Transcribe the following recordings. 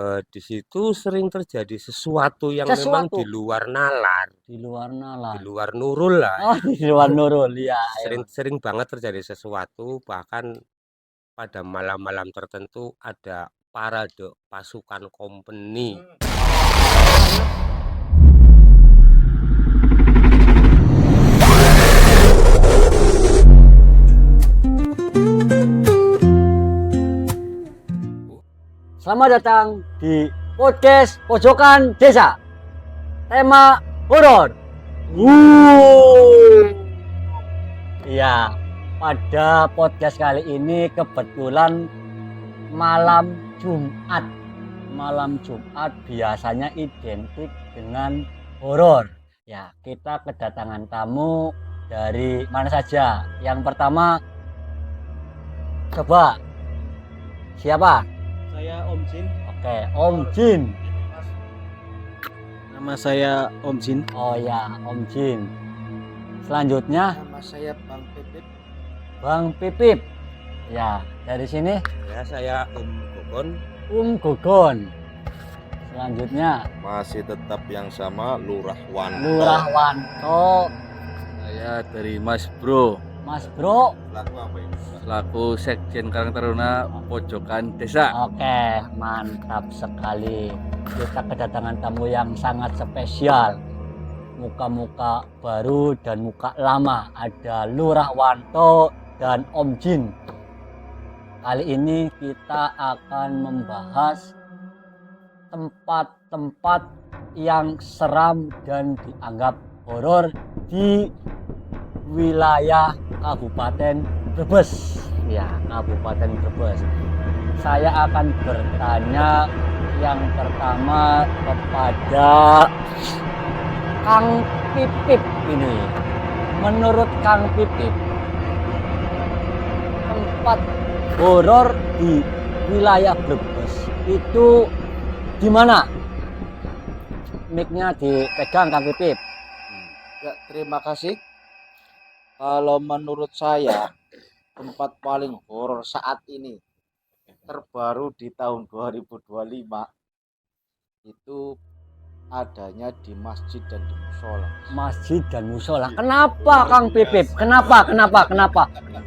Di situ sering terjadi sesuatu yang memang Sesuatu di luar nalar, di luar di nalar. luar nurul lah Oh, ya. di luar nurul ya, Sering emang. sering banget terjadi sesuatu, bahkan pada malam-malam tertentu ada parade pasukan company. Selamat datang di podcast Pojokan Desa. Tema horor. Ya, pada podcast kali ini kebetulan malam Jumat. Malam Jumat biasanya identik dengan horor. Ya, kita kedatangan tamu dari mana saja. Yang pertama, coba siapa? Saya Om Jin. Oke, Om Jin. Nama saya Om Jin. Oh ya, Om Jin. Selanjutnya, Nama saya Bang Pipit. Bang Pipip. Ya, dari sini Ya, saya Gogon. Gogon. Selanjutnya, Masih tetap yang sama, Lurah Wanto. Lurah Wanto. Saya dari Mas Bro, Mas Bro. Lagu apa ini? selaku Sekjen Karang Taruna Pojokan Desa. Oke, mantap sekali. Kita kedatangan tamu yang sangat spesial. Muka-muka baru dan muka lama. Ada Lurah Wanto dan Om Jin. Kali ini kita akan membahas tempat-tempat yang seram dan dianggap horor di wilayah Kabupaten Brebes. Ya, Kabupaten Brebes. Saya akan bertanya yang pertama kepada Kang Pipip ini. Menurut Kang Pipip, tempat horor di wilayah Brebes itu di mana? Mic-nya dipegang Kang Pipip. Ya, terima kasih. Kalau menurut saya tempat paling horor saat ini terbaru di tahun 2025 itu adanya di masjid dan di musola. Masjid dan musola. Kenapa Kang Pipip? Kenapa?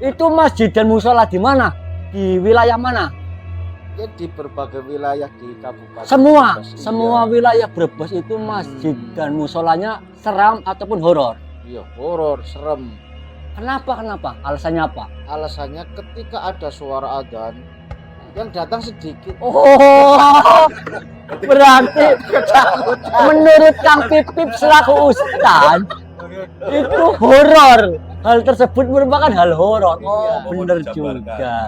Itu masjid dan musola di mana? Di wilayah mana? Ya, di berbagai wilayah di Kabupaten Semua Brebes. semua wilayah Brebes itu masjid dan musolanya seram ataupun horor. Iya, horor, serem. Kenapa? Alasannya apa? Alasannya ketika ada suara adzan yang datang sedikit. Oh, berarti menurut Kang Pipip selaku ustad itu horor. Hal tersebut merupakan hal horor. Oh, bener juga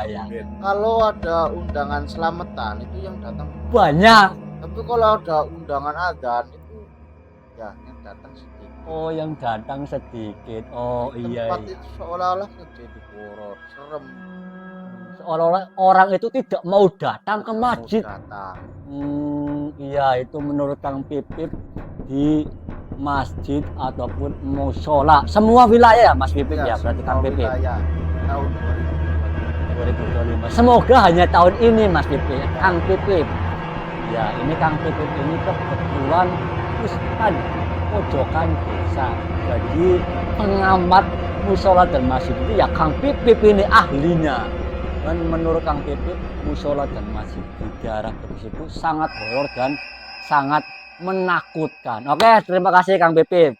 ya. Kalau ada undangan selamatan itu yang datang, Banyak. tapi kalau ada undangan adzan itu ya yang datang sedikit. Oh, yang datang sedikit. Oh, iya. Tempat itu seolah-olah jadi horor, serem. Seolah-olah orang itu tidak mau datang ke masjid. Mau datang. Iya, itu menurut Kang Pipip di masjid ataupun musola. Semua wilayah ya Mas Pipip ya, berarti Kang semua Pipip. wilayah tahun 2025. Semoga hanya tahun ini Mas Pipip, Kang Pipip. Ya, ini Kang Pipip ini kebetulan Ustad Pojokan Desa. Jadi pengamat musola dan masjid itu ya Kang Pipip ini ahlinya. Dan menurut Kang Pipip, musola dan masjid di daerah Brebes itu sangat horor dan sangat menakutkan. Oke, terima kasih Kang Pipip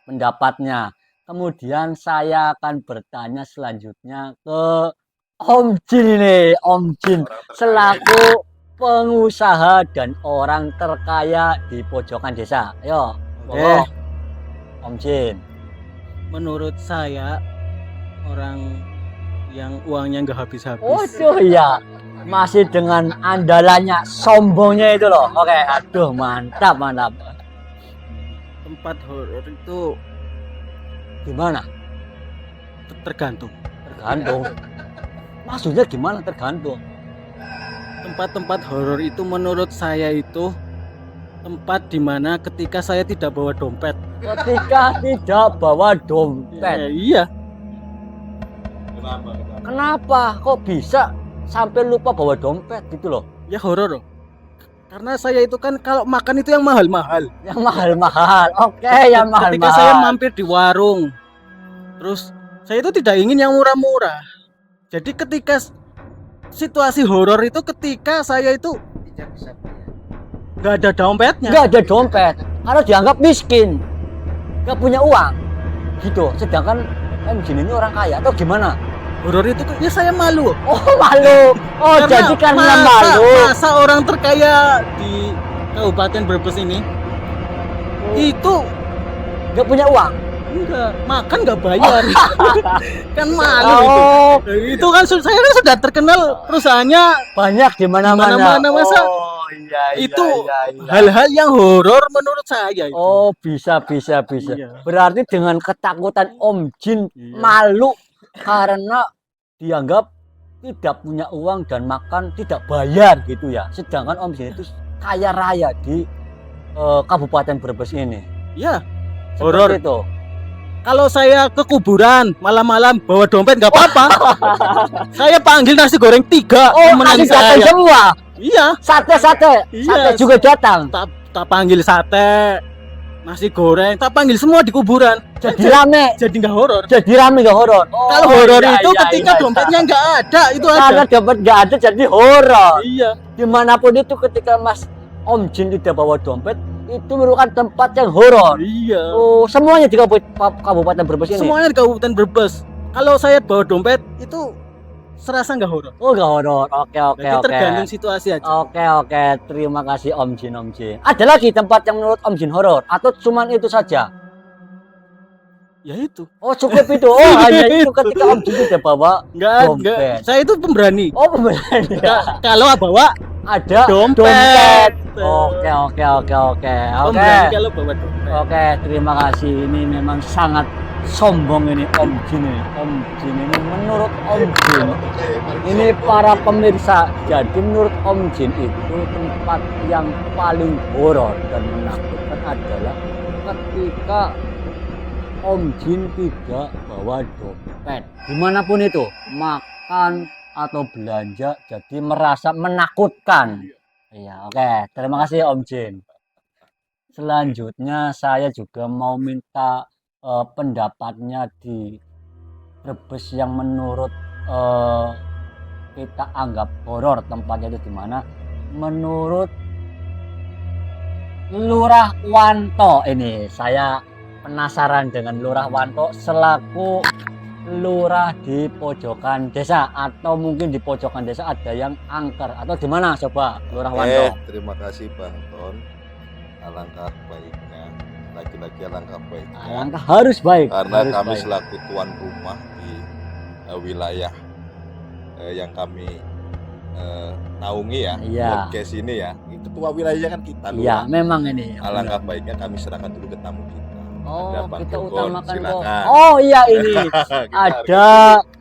pendapatnya. Kemudian saya akan bertanya selanjutnya ke Om Jin ini. Om Jin selaku pengusaha dan orang terkaya di Pojokan Desa. Ayo, monggo. Om Jin. Menurut saya orang yang uangnya nggak habis-habis. Waduh ya, masih dengan andalannya, sombongnya itu loh. Oke, aduh mantap. Tempat horor itu Gimana? tergantung. Tergantung. Maksudnya gimana tergantung? Tempat-tempat horor itu menurut saya itu tempat dimana ketika saya tidak bawa dompet. Ketika tidak bawa dompet. Iya. Kenapa? Kok bisa sampai lupa bawa dompet gitu loh? Ya horor loh. Karena saya itu kan kalau makan itu yang mahal-mahal. Yang mahal-mahal. Oke, yang Ketika saya mahal-mahal. mampir di warung, terus saya itu tidak ingin yang murah-murah. Jadi ketika situasi horor itu ketika saya itu Tidak bisa bayar. nggak ada dompetnya. Nggak ada dompet. Karena dianggap miskin. Nggak punya uang. Gitu. Sedangkan Om Jin ini orang kaya atau gimana? Horor itu ya saya malu. Oh, malu. Oh, jadi karena malu. Masa orang terkaya di Kabupaten Brebes ini itu Nggak punya uang. enggak makan nggak bayar. Kan malu Oh, itu kan saya kan sudah terkenal perusahaannya banyak di mana-mana. Mana-mana, masa Oh, iya, itu iya. hal-hal yang horor menurut saya itu. Oh, bisa. Iya. Berarti dengan ketakutan Om Jin Iya. malu karena dianggap tidak punya uang dan makan tidak bayar gitu ya. Sedangkan Om Jin itu kaya raya di Kabupaten Brebes ini. Ya, Seperti horor. itu. Kalau saya ke kuburan malam-malam bawa dompet nggak apa-apa. Saya panggil nasi goreng 3 Oh, temenan masih datang saya. semua. Iya, Sate Iya. juga datang. tak panggil sate, nasi goreng, tak panggil semua di kuburan. Jadi rame. Jadi nggak horor. Jadi rame nggak horor. Oh, Kalau horor iya, itu iya, ketika iya. dompetnya nggak ada, itu Karena ada. dompet nggak ada jadi horor. Iya, Dimanapun itu ketika Mas Om Jin tidak bawa dompet itu merupakan tempat yang horor. iya. Oh, semuanya di Kabupaten Brebes ini. Semuanya di Kabupaten Brebes. Kalau saya bawa dompet itu serasa nggak horor. Oh, nggak horor. Oke. Jadi tergantung situasi aja. Oke. Terima kasih Om Jin. Ada lagi tempat yang menurut Om Jin horor atau cuman itu saja? Ya itu. Oh, cukup itu. Oh, hanya itu ketika Om Jin tidak bawa Nggak. dompet. Saya itu pemberani. Oh, pemberani. Kalau bawa Ada dompet. Oke. Pemberani kalau bawa dompet. Oke, terima kasih. Ini memang sangat sombong ini Om Jin ini. Om Jin ini menurut Om Jin ini para pemirsa. Jadi menurut Om Jin itu tempat yang paling horor dan menakutkan adalah ketika Om Jin tidak bawa dompet. Dimanapun itu, makan atau belanja, jadi merasa menakutkan. Iya, oke. Terima kasih Om Jin. Selanjutnya saya juga mau minta pendapatnya di Brebes yang menurut kita anggap horor tempatnya itu di mana? Menurut Lurah Wanto ini, saya penasaran dengan Lurah Wanto selaku lurah di pojokan desa atau mungkin di pojokan desa ada yang angker atau di mana coba Lurah Wanto? Terima kasih Bang Ton. Alangkah baiknya, lagi-lagi alangkah baiknya. Alangkah harus baik. Karena harus kami baik. selaku tuan rumah di wilayah yang kami naungi ya, Iya. podcast ini ya. Ketua wilayahnya kan kita Iya, lurah. memang ini. Alangkah baiknya kami serahkan dulu ke tamu kita. Oh, Ada Bang kita Gogon, utamakan kok. silakan. Oh iya ini Kita ada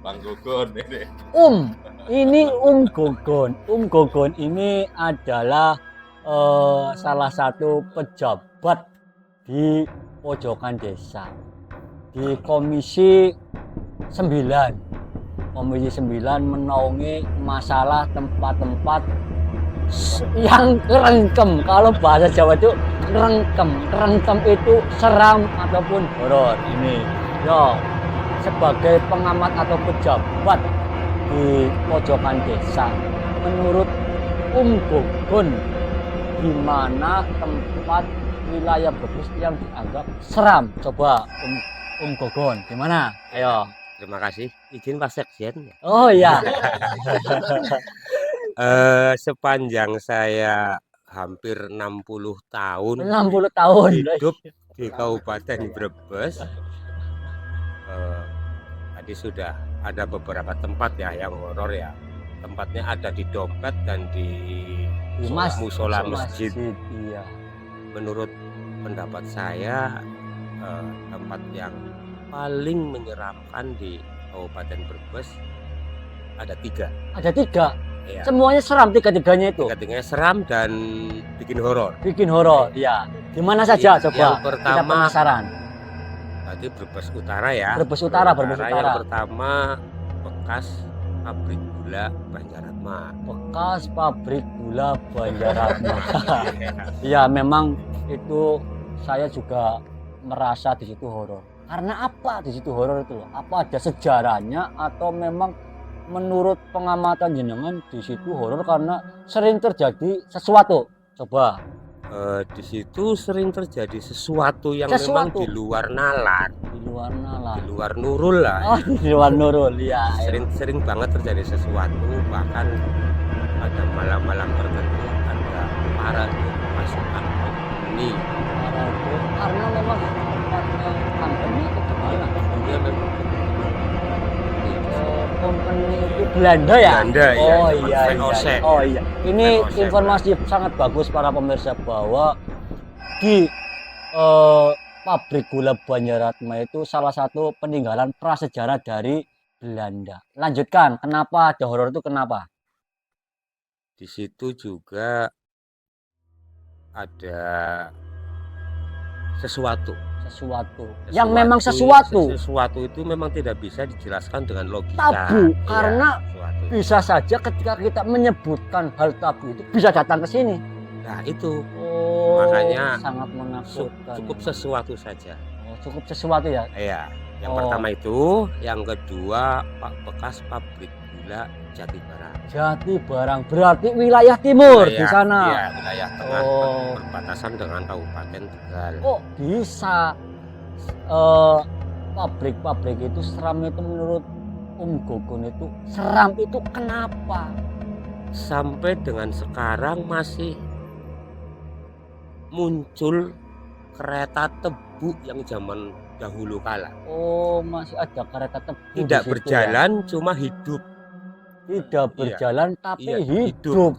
Bang Gogon ini. Ini Gogon. Gogon ini adalah salah satu pejabat di pojokan desa di Komisi 9. Komisi 9 menaungi masalah tempat-tempat yang kerengkem. Kalau bahasa Jawa itu kerengkem itu seram ataupun horor. Ini yo sebagai pengamat atau pejabat di pojokan desa, menurut Gogon di mana tempat wilayah Brebes yang dianggap seram? Coba Gogon gimana? Ayo. Terima kasih. Izin Pak Sekjen. Oh iya. Sepanjang saya hampir 60 tahun 60 tahun hidup di Kabupaten Brebes, tadi sudah ada beberapa tempat ya yang horor ya. Tempatnya ada di dompet dan di musola masjid. Iya. Menurut pendapat saya, tempat yang paling menyeramkan di Kabupaten Brebes ada 3. Ada 3. Ya, Semuanya seram tiga-tiganya itu. tiga-tiganya seram dan bikin horor. Bikin horor. Iya. Di mana saja Yang coba? Kita pertama, penasaran. Tadi Brebes Utara ya. Brebes Utara. Yang pertama bekas pabrik gula Banjaran. Banjaratma. bekas pabrik gula Banjaratma. Ya memang itu saya juga merasa di situ horor. Karena apa di situ horor itu loh? Apa ada sejarahnya atau memang menurut pengamatan jenengan di situ horor karena sering terjadi sesuatu? Coba. Di situ sering terjadi sesuatu yang memang Sesuatu. di luar nalar, Di luar nalar. di luar nurul lah. Oh, di luar nurul ya. Sering banget terjadi sesuatu, bahkan pada malam-malam tertentu ada parade pasukan ini. Karena memang tempatnya company itu gimana? Dia memang Company itu Belanda ya? Belanda, ya, Oh zaman iya, VOC. iya. Oh iya. Ini VOC, informasi sangat bagus para pemirsa bahwa di pabrik gula Banjaratma itu salah satu peninggalan prasejarah dari Belanda. Lanjutkan, kenapa ada horor itu kenapa? Di situ juga ada sesuatu. Yang memang sesuatu. Sesuatu itu memang tidak bisa dijelaskan dengan logika. Tabu, Iya, karena sesuatu. bisa saja ketika kita menyebutkan hal tabu itu bisa datang ke sini. Nah itu Oh, Makanya sangat menakutkan. cukup sesuatu saja. Oh, cukup sesuatu ya. Iya. Yang Oh. pertama itu, yang kedua bekas pabrik gula Jatibarang. Jatibarang berarti wilayah timur di sana. Iya, wilayah tengah Oh. berbatasan dengan Kabupaten Tegal. Kok bisa pabrik-pabrik itu seram itu menurut Om Gogon itu seram itu kenapa? Sampai dengan sekarang masih muncul kereta tebu yang zaman dahulu kala. Oh, masih ada kereta tebu di Tidak situ berjalan, cuma hidup. ya? Tidak berjalan tapi Iya, hidup.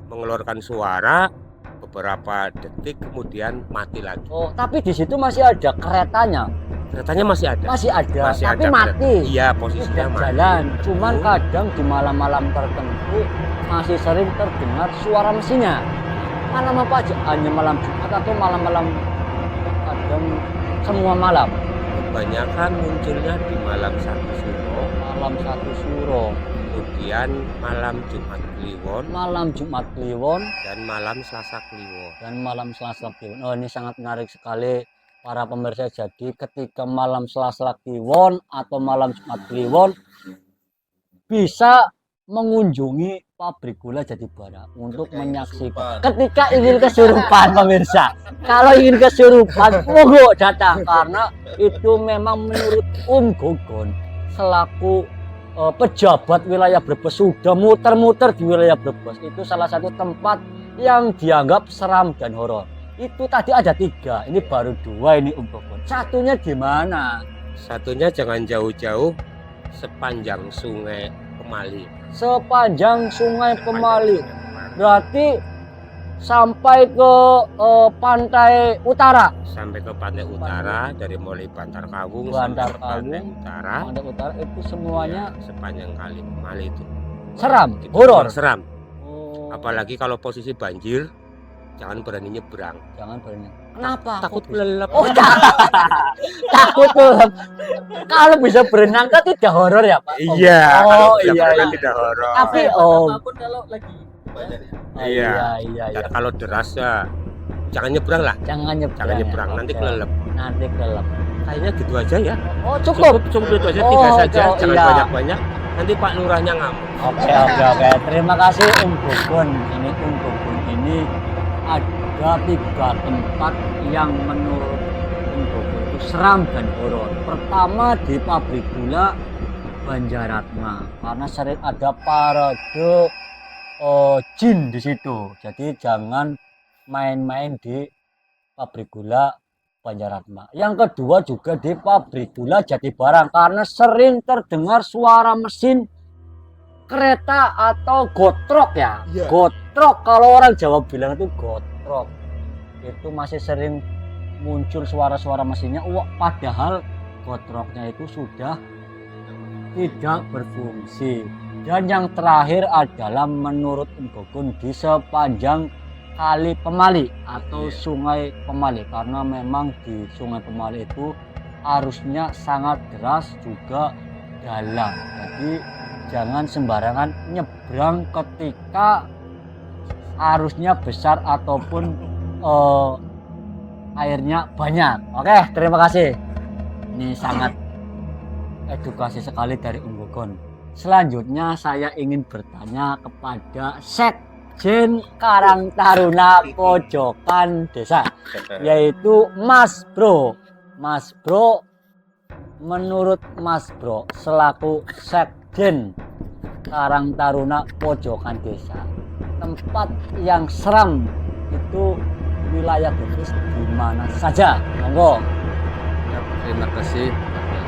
Mengeluarkan suara beberapa detik kemudian mati lagi. Oh, tapi di situ masih ada keretanya. Keretanya masih ada. Masih ada, Masih tapi ada mati. kereta. Iya, posisinya Tidak mati. jalan. Cuman Betul. kadang di malam-malam tertentu masih sering terdengar suara mesinnya. Malam apa aja? Hanya malam Jumat atau malam-malam kadang semua malam. Kebanyakan munculnya di malam 1 Suro, Malam 1 Suro, kemudian malam Jumat Kliwon, malam Jumat Kliwon, dan malam Selasa Kliwon. dan malam Selasa Kliwon. Oh, ini sangat menarik sekali para pemirsa. Jadi ketika malam Selasa Kliwon atau malam Jumat Kliwon bisa mengunjungi pabrik gula Jatibarang untuk Ketika ingin menyaksikan. kesurupan. Ketika ingin kesurupan pemirsa. Kalau ingin kesurupan, monggo datang karena itu memang menurut Om Gogon selaku pejabat wilayah Brebes sudah muter-muter di wilayah Brebes, itu salah satu tempat yang dianggap seram dan horor. Itu tadi ada 3, ini baru 2 ini Om Gogon. Satunya di mana? Satunya jangan jauh-jauh, sepanjang sungai Pemali. Sepanjang Sungai Pemali. Sepanjang Sungai Pemali. Berarti sampai ke pantai utara. Sampai ke pantai utara, dari mulai Bantar Kawung Bantar sampai ke pantai Kawung, utara. Pantai utara itu semuanya Ya, sepanjang kali Pemali itu. seram, Itu horor. seram. Oh, Apalagi kalau posisi banjir, jangan berani nyebrang. jangan berani. Kenapa? Takut Kok bisa? kelelep. Oh, takut tuh. Kalau bisa berenang kan tidak horor ya, Pak? Iya, Oh, kalau bisa iya, berenang iya. tidak horor. Tapi oh, Apapun kalau lagi Banyak ya. oh, Iya. iya. Dan kalau deras ya jangan nyebrang lah, Jangan nyebrang. jangan nyebrang, ya. nanti Oke. kelelep. Nanti kelelep. Kayaknya gitu aja ya. Oh, cukup. Cukup itu aja, Oh, 3 saja, oke, jangan iya. banyak-banyak. Nanti Pak Lurahnya ngamuk. Oke. Terima kasih Om Gogon. Ini Om Gogon ini ada 3 tempat yang menurut Om Gogon itu seram dan horor. Pertama di pabrik gula Banjaratma karena sering ada parade jin di situ. Jadi jangan main-main di pabrik gula Banjaratma. Yang kedua juga di pabrik gula Jatibarang karena sering terdengar suara mesin kereta atau gotrok ya. Iya. Gotrok kalau orang Jawa bilang itu gotrok. Itu masih sering muncul suara-suara mesinnya. Padahal gotroknya itu sudah tidak berfungsi. Dan yang terakhir adalah menurut Om Gogon di sepanjang Kali Pemali atau Iya. Sungai Pemali karena memang di Sungai Pemali itu arusnya sangat deras juga dalam. Jadi jangan sembarangan nyebrang ketika arusnya besar ataupun airnya banyak. Oke, terima kasih. Ini sangat edukasi sekali dari Om Gogon. Selanjutnya saya ingin bertanya kepada Sekjen Karang Taruna Pojokan Desa, yaitu Mas Bro. Mas Bro, menurut Mas Bro selaku Sekjen Karang Taruna Pojokan Desa, tempat yang seram itu wilayah Brebes di mana saja? Monggo. Ya, terima kasih kepada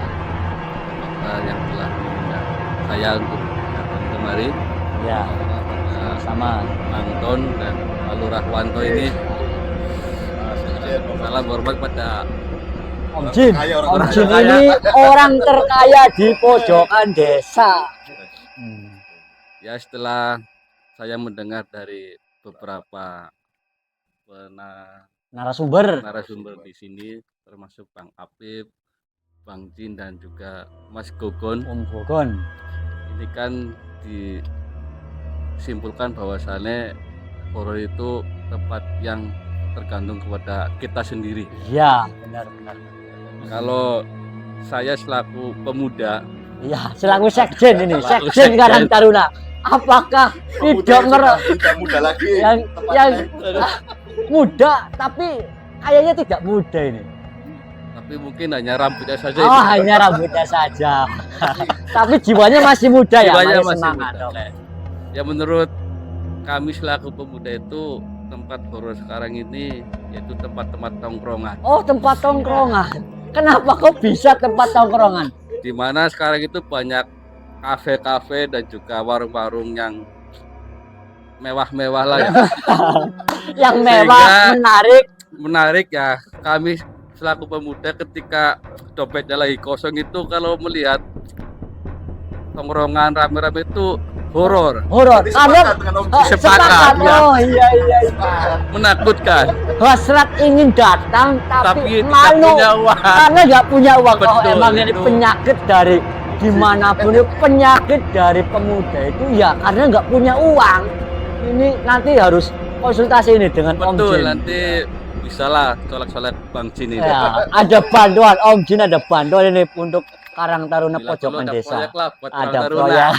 Bapak yang telah mengundang saya untuk datang kemari. Ya, Kepada sama. Bang Ton dan Pak Lurah Wanto ini. Salam hormat pada Om Jin. Kaya orang Om terkaya. Jin ini orang terkaya di pojokan desa. ya setelah saya mendengar dari beberapa Narasumber. narasumber di sini termasuk Bang Apip, Bang Jin dan juga Mas Gogon. Om Gogon. Ini kan disimpulkan bahwasannya horor itu tempat yang tergantung kepada kita sendiri. Iya, benar-benar. Kalau saya selaku pemuda, Iya, selaku sekjen ini, Selaku sekjen sekjen. Karang Taruna. Apakah tidak tidak muda lagi. yang muda tapi kayaknya tidak muda ini? tapi mungkin hanya rambutnya saja. Oh, itu. hanya rambutnya saja. Tapi jiwanya masih muda ya, Jiwanya masih masih semangat. muda. Oke. Ya menurut kami selaku pemuda itu tempat horor sekarang ini yaitu tempat-tempat tongkrongan. Oh, tempat tongkrongan. Kenapa kok bisa tempat tongkrongan? Di mana sekarang itu banyak kafe-kafe dan juga warung-warung yang mewah-mewah lah ya. Yang mewah, Sehingga- menarik. Menarik ya, kami selaku pemuda ketika dompetnya lagi kosong itu kalau melihat tongkrongan rame-rame itu horor, Horor. Karena Sepakat, ya. Oh iya. menakutkan, Hasrat ingin datang tapi tapi tidak malu punya uang. karena nggak punya uang. Oh, Betul, emang ini itu. penyakit dari dimanapun itu, penyakit dari pemuda itu ya karena nggak punya uang. Ini nanti harus konsultasi ini dengan Om Betul, Jin. nanti bisalah colek-colek Bang Jin ini. Ya, ada bantuan Om Jin, ada bantuan ini untuk Karang Taruna Bila perlu Pojokan ada Desa. proyek lah buat Ada Karang Taruna. proyek.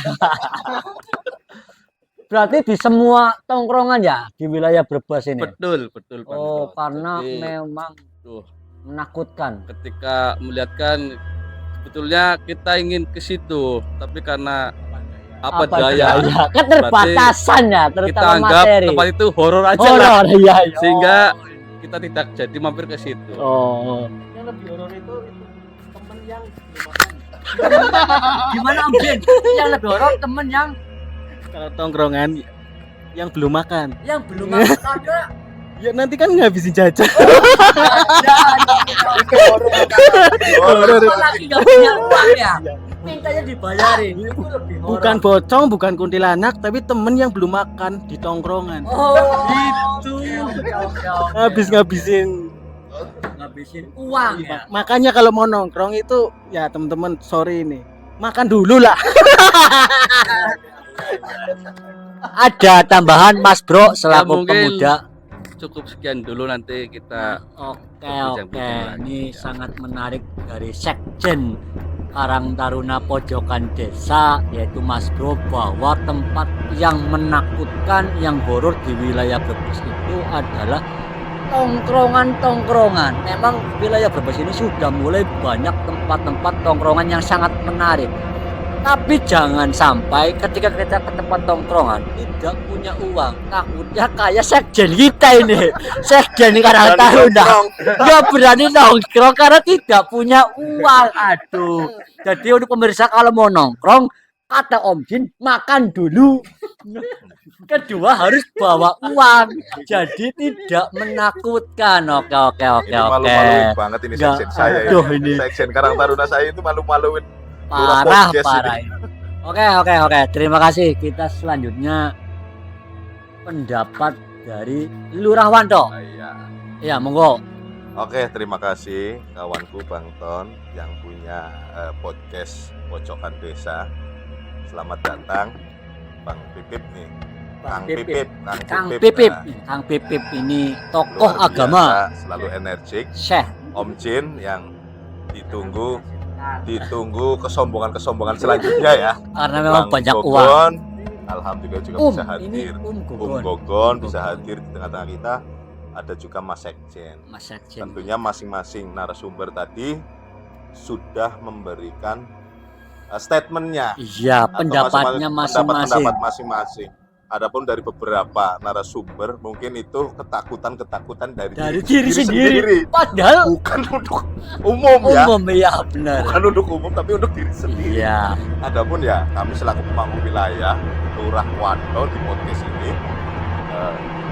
Berarti di semua tongkrongan ya di wilayah Brebes ini. Betul, Bang Oh, Bro. karena Jadi, memang tuh, menakutkan. ketika melihatkan sebetulnya kita ingin ke situ, tapi karena apa daya, Keterbatasan ya, kita terutama anggap materi. tempat itu horor aja lah, Horor, iya. sehingga kita tidak jadi mampir ke situ. Oh. Yang lebih horor itu temen yang Gimana Om Jin? Yang lebih horor temen yang kalau tongkrongan yang belum makan. belum makan ada. Ya nanti kan ngabisin jajan. Lagi nggak punya uang ya. Mintanya dibayarin. Itu lebih horor. Bukan pocong, bukan kuntilanak, tapi temen yang belum makan di tongkrongan. Oh, gitu. Oke. Ngabisin. Ngabisin uang ya. Makanya kalau mau nongkrong itu ya teman-teman sorry ini. Makan dulu lah. Ada tambahan Mas Bro selaku mungkin pemuda. Cukup sekian dulu, nanti kita Oke. Bincang-bincang lagi. Ini Ya. sangat menarik dari Sekjen Karang Taruna Pojokan Desa, yaitu Mas Bro, bahwa tempat yang menakutkan, yang horor di wilayah Brebes itu adalah tongkrongan-tongkrongan. Memang wilayah Brebes ini sudah mulai banyak tempat-tempat tongkrongan yang sangat menarik. Tapi jangan sampai ketika kita ke tempat tongkrongan tidak punya uang. Takutnya kayak sekjen kita ini. Sekjen Karang Taruna. Nggak berani nongkrong karena tidak punya uang. Aduh. Jadi untuk pemirsa kalau mau nongkrong, kata Om Jin, makan dulu. Kedua harus bawa uang. Jadi tidak menakutkan. Oke. Ini malu-maluin banget ini Nggak, sekjen saya. aduh, ini. Sekjen Karang Taruna saya itu malu-maluin. Parah Podcast ini. Oke. Terima kasih. Kita selanjutnya pendapat dari Lurah Wanto. Iya. Ya, monggo. Oke, terima kasih kawanku Bang Ton yang punya podcast Pojokan Desa. selamat datang Bang Pipip nih. Bang Kang Pipip, Kang Pipip. Kang Pipip ini tokoh Luar agama. biasa, selalu energik. Syekh. Om Jin yang ditunggu kesombongan selanjutnya ya. Karena memang Bang banyak uang. Gogon, alhamdulillah juga bisa Ini hadir. Gogon. Gogon bisa hadir di tengah-tengah kita. Ada juga Mas Sekjen. Mas Sekjen. Tentunya masing-masing narasumber tadi sudah memberikan statementnya. Iya, atau pendapatnya masing-masing. pendapat masing-masing. Adapun dari beberapa narasumber mungkin itu ketakutan dari Diri sendiri. Padahal bukan untuk umum ya. umum ya benar. Bukan untuk umum tapi untuk diri sendiri. Iya. Adapun ya kami selaku pemangku wilayah Lurah Wanto di podcast ini,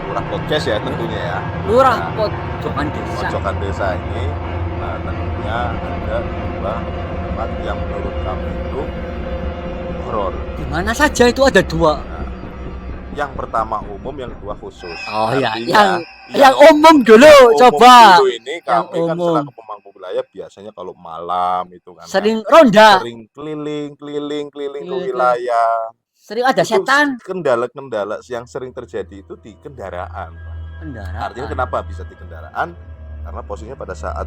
Lurah Podcast ya tentunya ya. Lurah Nah, Pojokan Desa. Pojokan Desa ini, tentunya ada dua tempat yang menurut kami itu horor. Di mana saja itu ada dua. Yang pertama umum, yang kedua khusus. Oh ya, Artinya, yang umum dulu umum coba. dulu ini kami kan umum. selaku pemangku wilayah biasanya kalau malam itu kan Sering ronda, sering keliling ke Keliling. wilayah. sering ada Itu setan. Kendala-kendala yang sering terjadi itu di kendaraan. Kendaraan. Artinya kenapa bisa di kendaraan? Karena posisinya pada saat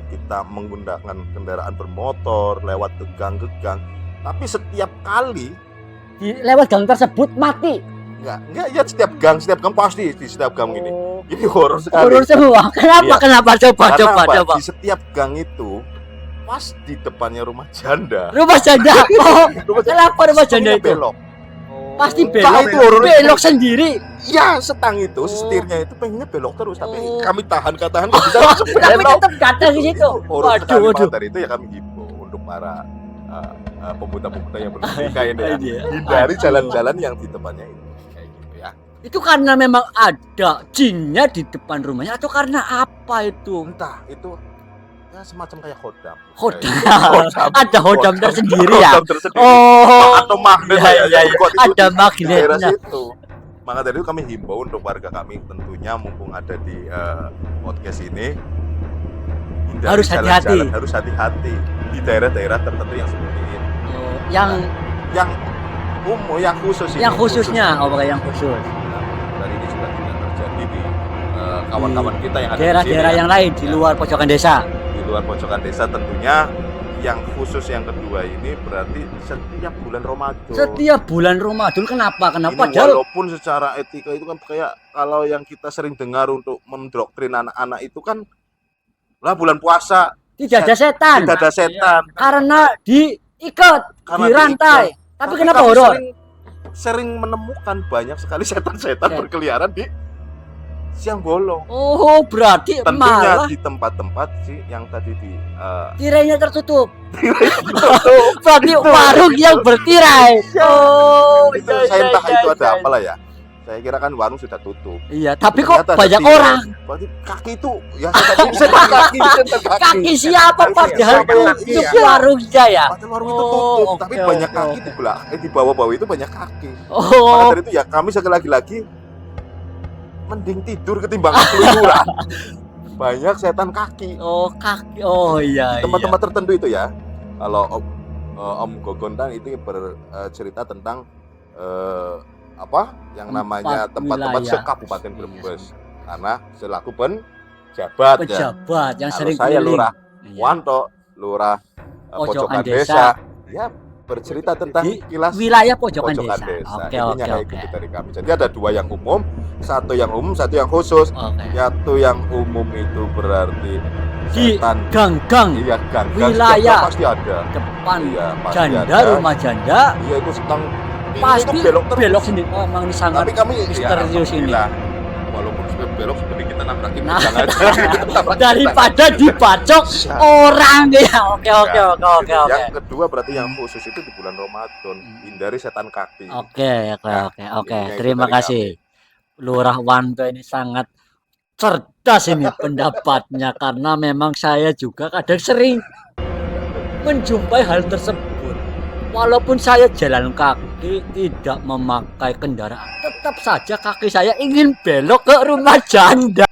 kita menggunakan kendaraan bermotor lewat gang-gang, tapi setiap kali Lewat gang tersebut mati. enggak ya setiap gang pasti di setiap gang ini. Ini horor sekali. Horor semua. Kenapa? Iya. Kenapa? Coba. Karena apa? Di setiap gang itu pas di depannya rumah janda. Rumah janda. Oh, kenapa rumah janda itu? Belok. Pasti Entah belok. itu horor. Belok sendiri. Ya, setang itu Oh. setirnya itu pengennya belok terus, tapi Oh. kami tahan nggak bisa langsung Tapi belok. tetap datang di situ. Horor sekali. Waduh. Maka dari itu ya kami himbau untuk para pemuda-pemuda yang bernikah ini ya. Iya. Hindari Aduh. jalan-jalan yang di tempatnya itu. Kayak gitu ya. Itu karena memang ada jinnya di depan rumahnya atau karena apa itu? Entah itu ya semacam kayak hodam. Hodam. Hodam. Ada hodam tersendiri ya? Hodam tersendiri. Oh, Atau magnet iya, ya, iya, yang kuat itu ada di daerah magnetnya. situ. Maka dari itu kami himbau untuk warga kami tentunya mumpung ada di podcast ini hindari Harus hati-hati. jalan-jalan, harus hati-hati di daerah-daerah tertentu yang seperti ini. yang Yang umum, yang khusus ini. yang khususnya, yang khusus. Dari ini juga tidak terjadi di kawan-kawan kita yang ada Daerah-daerah di sini, yang ya. lain di luar pojokan desa. Di luar pojokan desa tentunya. Yang khusus yang kedua ini berarti setiap bulan Ramadan. Setiap bulan Ramadan kenapa? Ini Padahal walaupun secara etika itu kan kayak kalau yang kita sering dengar untuk mendoktrin anak-anak itu kan lah bulan puasa tidak ada setan. tidak ada setan Karena diikat, Karena dirantai. diikat. Tapi kenapa kami horor? sering menemukan banyak sekali setan-setan Ya. berkeliaran di siang bolong. Oh, berarti Tentunya malah di tempat-tempat sih yang tadi di tirainya tertutup. Berarti warung yang bertirai. Oh, itu saya entah itu ada apalah ya. Saya kira kan warung sudah tutup. Iya, tapi kok Ternyata ada banyak tirai. orang. Berarti kaki itu ya setan kaki. Kaki siapa padahal Siapa yang kaki itu ya? warungnya ya? Padahal warung itu Oh, tutup, oke, tapi banyak oke, kaki oke. di bawah-bawah itu banyak kaki. Maka Oh, dari itu ya kami sekali lagi mending tidur ketimbang keluyuran. Banyak setan kaki oh kaki. Oh iya. di tempat-tempat tertentu itu ya. Kalau Om Gogon kan itu bercerita tentang apa yang namanya tempat-tempat wilayah. sekabupaten Brebes. Karena selaku penjabat ya. Pejabat yang Kalau sering saya keliling. Lurah Iya. Wanto, Lurah Pojokan Pojokan Desa. Desa, ya bercerita tentang Di kilas wilayah pojokan Pojokan desa. Desa. Oke, Intinya oke, kayak oke. gitu dari kami. Jadi ada dua yang umum, satu yang khusus. Oke. Satu yang umum itu berarti Di setan, gang-gang iya gang wilayah. pasti ada. depan Iya, pasti janda, ada. rumah janda Iya itu sedang pasti itu belok terus. belok sendiri. Oh, emang ini sangat Tapi kami misterius ini. alhamdulillah, walaupun sudah belok seperti kita nabrakin Nah, pedang aja. Kita nabrakin daripada pedang. dibacok Bisa. orang ya. Oke, oke, Ya, oke, oke, gitu. oke. Yang kedua berarti yang khusus itu di bulan Ramadan, hindari setan kaki. Oke, oke, Nah, oke, oke. intinya itu Terima dari kasih. Lurah Wanto ini sangat cerdas ini pendapatnya karena memang saya juga kadang sering menjumpai hal tersebut. Walaupun saya jalan kaki tidak memakai kendaraan, tetap saja kaki saya ingin belok ke rumah janda.